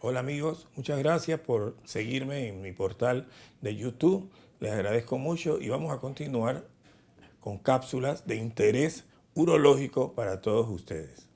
Hola amigos, muchas gracias por seguirme en mi portal de YouTube. Les agradezco mucho y vamos a continuar con cápsulas de interés urológico para todos ustedes.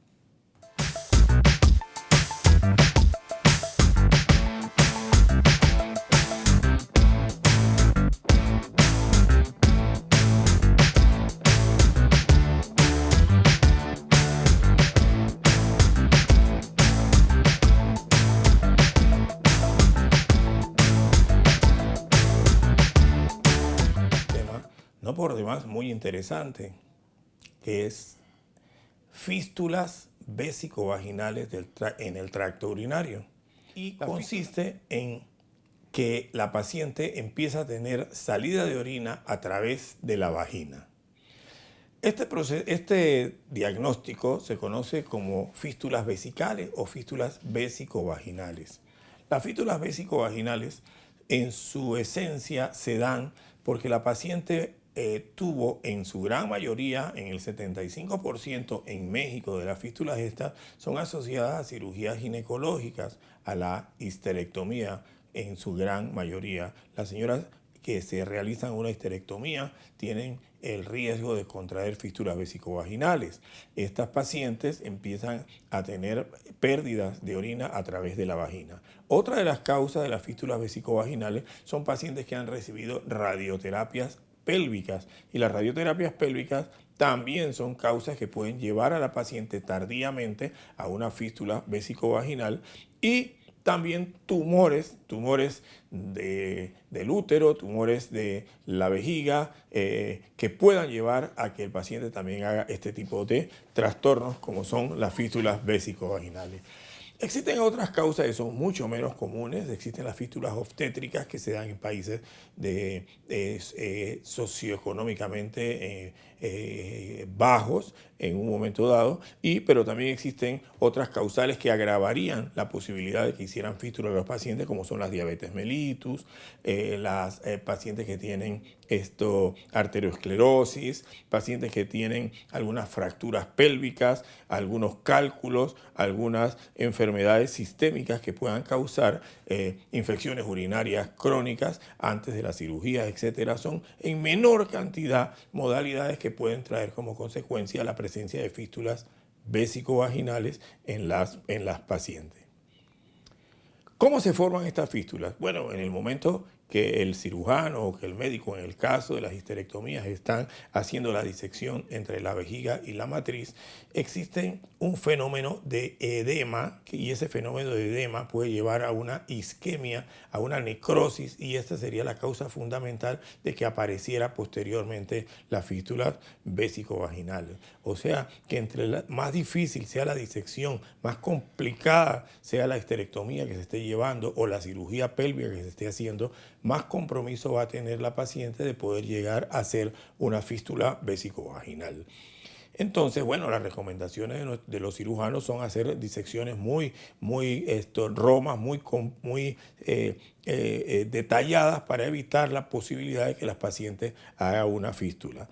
Tema no por demás muy interesante, que es fístulas vésico-vaginales en el tracto urinario. Y consiste en que la paciente empieza a tener salida de orina a través de la vagina. Este diagnóstico se conoce como fístulas vesicales o fístulas vésico-vaginales. Las fístulas vésico-vaginales en su esencia se dan porque la paciente tuvo en su gran mayoría, en el 75% en México de las fístulas estas, son asociadas a cirugías ginecológicas, a la histerectomía en su gran mayoría. Las señoras que se realizan una histerectomía tienen el riesgo de contraer fístulas vesicovaginales. Estas pacientes empiezan a tener pérdidas de orina a través de la vagina. Otra de las causas de las fístulas vesicovaginales son pacientes que han recibido radioterapias pélvicas, y las radioterapias pélvicas también son causas que pueden llevar a la paciente tardíamente a una fístula vesicovaginal, y también tumores del útero, tumores de la vejiga, que puedan llevar a que el paciente también haga este tipo de trastornos, como son las fístulas vésico-vaginales. Existen otras causas que son mucho menos comunes. Existen las fístulas obstétricas que se dan en países socioeconómicamente bajos en un momento dado, pero también existen otras causales que agravarían la posibilidad de que hicieran fístulas a los pacientes, como son las diabetes mellitus, las pacientes que tienen arteriosclerosis, pacientes que tienen algunas fracturas pélvicas, algunos cálculos, algunas enfermedades sistémicas que puedan causar infecciones urinarias crónicas antes de la cirugía, etcétera. Son en menor cantidad modalidades que pueden traer como consecuencia la presencia de fístulas vésico-vaginales en las pacientes. ¿Cómo se forman estas fístulas? Bueno, en el momento que el cirujano o que el médico, en el caso de las histerectomías, están haciendo la disección entre la vejiga y la matriz, existe un fenómeno de edema, y ese fenómeno de edema puede llevar a una isquemia, a una necrosis, y esta sería la causa fundamental de que apareciera posteriormente la fístula vésico-vaginal. O sea, que entre más difícil sea la disección, más complicada sea la histerectomía que se esté llevando o la cirugía pélvica que se esté haciendo, más compromiso va a tener la paciente de poder llegar a ser una fístula vésico-vaginal. Entonces, bueno, las recomendaciones de los cirujanos son hacer disecciones muy detalladas para evitar la posibilidad de que las pacientes hagan una fístula.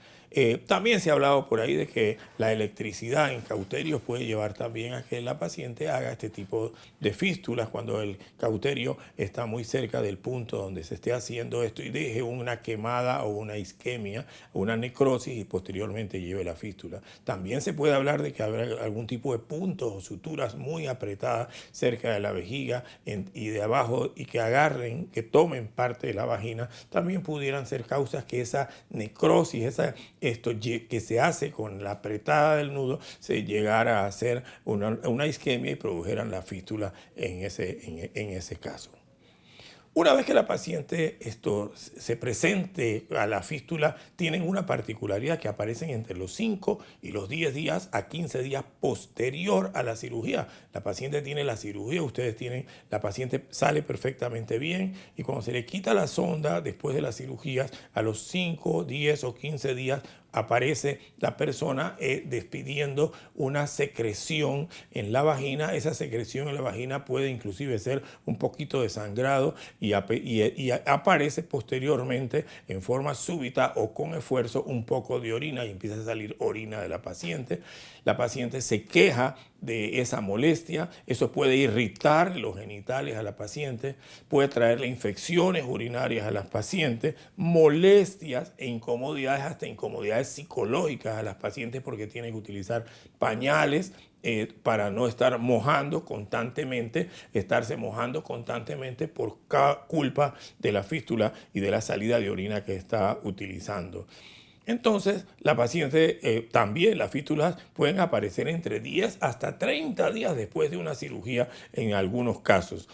También se ha hablado por ahí de que la electricidad en cauterios puede llevar también a que la paciente haga este tipo de fístulas cuando el cauterio está muy cerca del punto donde se esté haciendo esto y deje una quemada o una isquemia o una necrosis y posteriormente lleve la fístula. También se puede hablar de que habrá algún tipo de puntos o suturas muy apretadas cerca de la vejiga y de abajo, y que tomen parte de la vagina. También pudieran ser causas que esa necrosis, que se hace con la apretada del nudo, se llegara a hacer una isquemia y produjeran la fístula en ese caso. Una vez que la paciente se presente a la fístula, tienen una particularidad que aparecen entre los 5 y los 10 días a 15 días posterior a la cirugía. La paciente tiene la cirugía, la paciente sale perfectamente bien, y cuando se le quita la sonda después de las cirugías, a los 5, 10 o 15 días aparece la persona despidiendo una secreción en la vagina. Esa secreción en la vagina puede inclusive ser un poquito de sangrado y aparece posteriormente en forma súbita o con esfuerzo un poco de orina y empieza a salir orina de la paciente. La paciente se queja de esa molestia, eso puede irritar los genitales a la paciente, puede traerle infecciones urinarias a las pacientes, molestias e incomodidades, hasta incomodidades psicológicas a las pacientes porque tienen que utilizar pañales para no estar mojando constantemente, estarse mojando constantemente por culpa de la fístula y de la salida de orina que está utilizando. Entonces, la paciente también, las fístulas pueden aparecer entre 10 hasta 30 días después de una cirugía en algunos casos.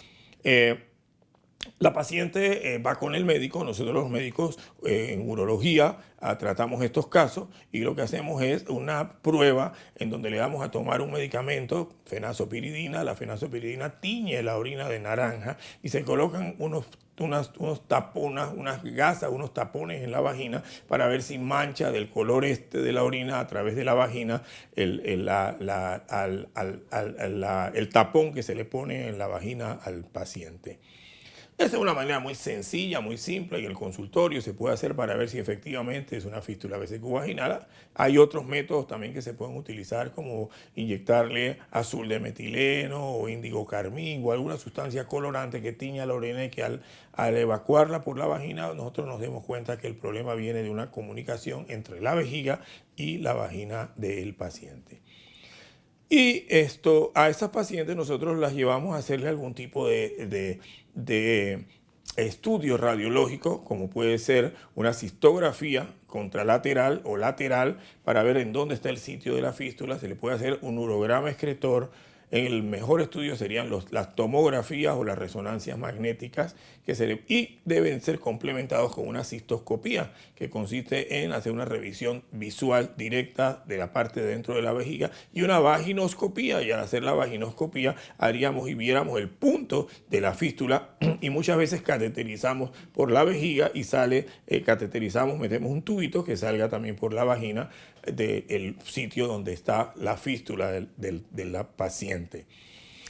La paciente va con el médico, nosotros los médicos en urología tratamos estos casos y lo que hacemos es una prueba en donde le vamos a tomar un medicamento, fenazopiridina. La fenazopiridina tiñe la orina de naranja y se colocan unas tapones, unas gasas, unos tapones en la vagina para ver si mancha del color de la orina a través de la vagina el tapón que se le pone en la vagina al paciente. Esa es una manera muy sencilla, muy simple, y en el consultorio se puede hacer para ver si efectivamente es una fístula vesicovaginal. Hay otros métodos también que se pueden utilizar, como inyectarle azul de metileno o índigo carmín o alguna sustancia colorante que tiña la orina y que al evacuarla por la vagina nosotros nos demos cuenta que el problema viene de una comunicación entre la vejiga y la vagina del paciente. Y a esas pacientes nosotros las llevamos a hacerle algún tipo de estudio radiológico, como puede ser una cistografía contralateral o lateral, para ver en dónde está el sitio de la fístula. Se le puede hacer un urograma excretor. El mejor estudio serían las tomografías o las resonancias magnéticas y deben ser complementados con una cistoscopía, que consiste en hacer una revisión visual directa de la parte de dentro de la vejiga, y una vaginoscopía, y al hacer la vaginoscopía haríamos y viéramos el punto de la fístula y muchas veces cateterizamos por la vejiga y metemos un tubito que salga también por la vagina del sitio donde está la fístula de la paciente.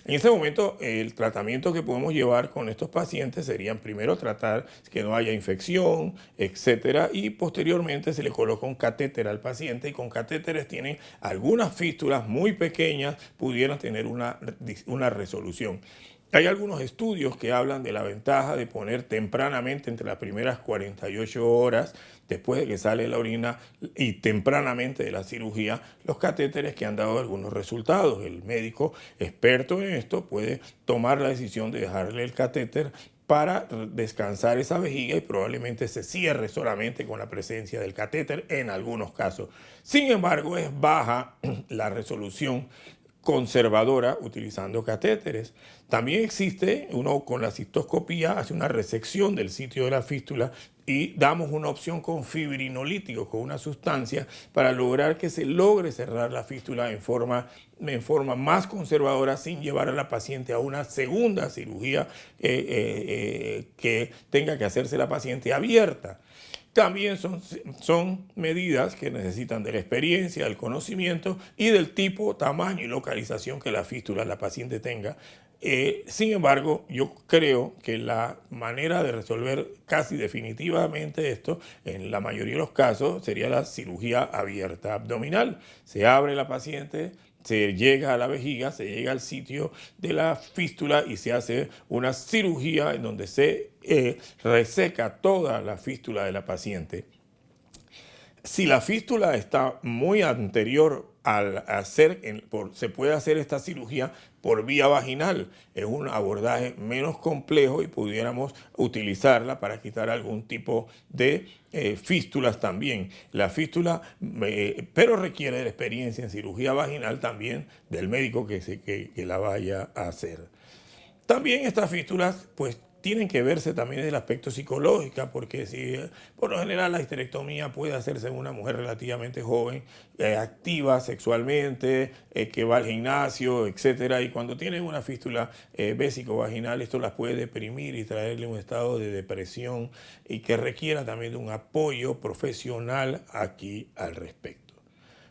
En ese momento, el tratamiento que podemos llevar con estos pacientes serían primero tratar que no haya infección, etcétera, y posteriormente se le coloca un catéter al paciente, y con catéteres tienen algunas fístulas muy pequeñas, pudieran tener una resolución. Hay algunos estudios que hablan de la ventaja de poner tempranamente, entre las primeras 48 horas después de que sale la orina y tempranamente de la cirugía, los catéteres, que han dado algunos resultados. El médico experto en esto puede tomar la decisión de dejarle el catéter para descansar esa vejiga y probablemente se cierre solamente con la presencia del catéter en algunos casos. Sin embargo, es baja la resolución conservadora utilizando catéteres. También existe, uno con la cistoscopía hace una resección del sitio de la fístula y damos una opción con fibrinolíticos, con una sustancia, para lograr que se logre cerrar la fístula en forma más conservadora, sin llevar a la paciente a una segunda cirugía que tenga que hacerse la paciente abierta. También son medidas que necesitan de la experiencia, del conocimiento y del tipo, tamaño y localización que la fístula la paciente tenga. Sin embargo, yo creo que la manera de resolver casi definitivamente esto, en la mayoría de los casos, sería la cirugía abierta abdominal. Se abre la paciente, se llega a la vejiga, se llega al sitio de la fístula y se hace una cirugía en donde se reseca toda la fístula de la paciente. Si la fístula está muy anterior se puede hacer esta cirugía por vía vaginal. Es un abordaje menos complejo y pudiéramos utilizarla para quitar algún tipo de fístulas también. La fístula, pero requiere de la experiencia en cirugía vaginal también del médico que la vaya a hacer. También estas fístulas, pues, tienen que verse también desde el aspecto psicológico, porque si por lo general la histerectomía puede hacerse en una mujer relativamente joven, activa sexualmente, que va al gimnasio, etcétera, y cuando tienen una fístula vésico-vaginal, esto las puede deprimir y traerle un estado de depresión y que requiera también de un apoyo profesional aquí al respecto.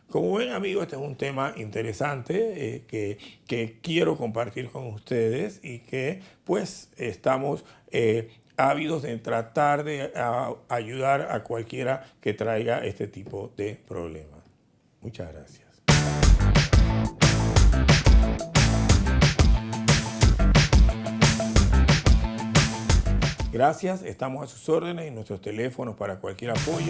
Como ven, amigos, este es un tema interesante que quiero compartir con ustedes y que pues estamos ávidos en tratar de ayudar a cualquiera que traiga este tipo de problemas. Muchas gracias. Gracias, estamos a sus órdenes y nuestros teléfonos para cualquier apoyo.